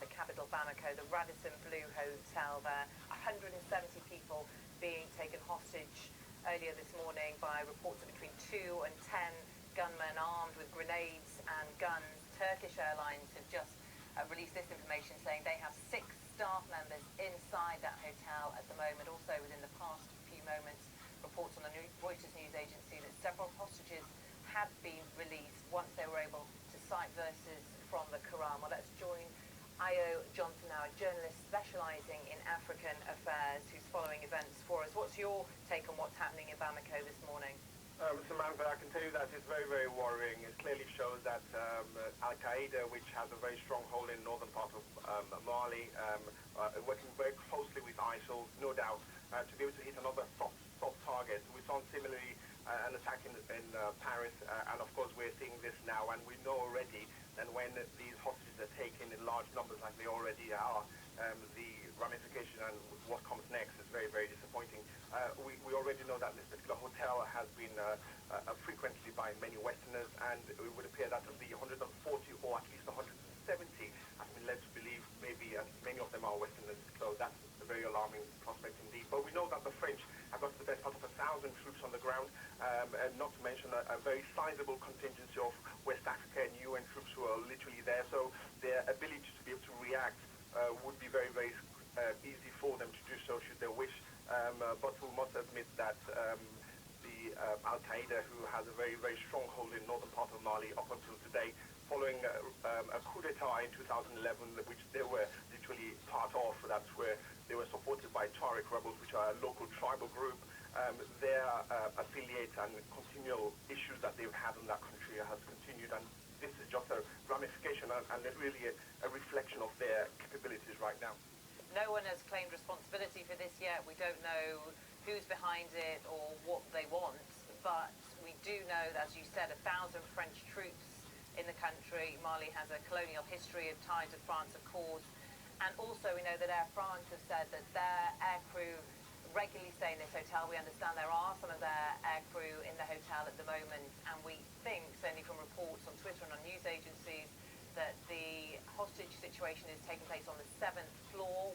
the capital Bamako, the Radisson Blu Hotel there. 170 people being taken hostage earlier this morning by reports of between 2 and 10 gunmen armed with grenades and guns. Turkish Airlines have just released this information saying they have 6 staff members inside that hotel at the moment. Also, within the past few moments, reports on the Reuters news agency that several hostages had been released once they were able to cite verses from the Quran. Well, let's join Ayo Johnson now, a journalist specialising in African affairs, who's following events for us. What's your take on what's happening in Bamako this morning? Samantha, I can tell you that it's very, very worrying. It clearly shows that Al-Qaeda, which has a very strong hold in northern part of Mali, working very closely with ISIL, no doubt, to be able to hit another soft target. We saw similarly an attack in Paris, and of course we're seeing this now, and we know already that when these hostages are taken in large numbers like they already are, the ramification and what comes next is very, very disappointing. We already know that this particular hotel has been frequently by many Westerners, and it would appear that of the 140 or at least 170 has been led to believe maybe many of them are Westerners, so that's a very alarming prospect indeed. But we know that the French have got the best part of 1,000 troops on the ground, and not to mention a very sizable contingency of West Africa and UN troops who are literally there, so their ability to be able to react would be very, very easy for them to do so should they wish. But we must admit that the Al-Qaeda, who has a very, very strong hold in northern part of Mali up until today, following a coup d'etat in 2011, which they were literally part of, that's where they were supported by Tuareg rebels, which are a local tribal group. Their affiliates and continual issues that they've had in that country has continued, and this is just a ramification and really a reflection of their capabilities right now. No one has claimed responsibility for this yet. We don't know who's behind it or what they want, but we do know, as you said, 1,000 French troops in the country. Mali has a colonial history of ties with France, of course, and also we know that Air France have said that their aircrew regularly stay in this hotel. We understand there are some of their aircrew in the hotel at the moment, and we think, certainly from reports on Twitter and on news agencies, that the hostage situation is taking place on the 7th floor.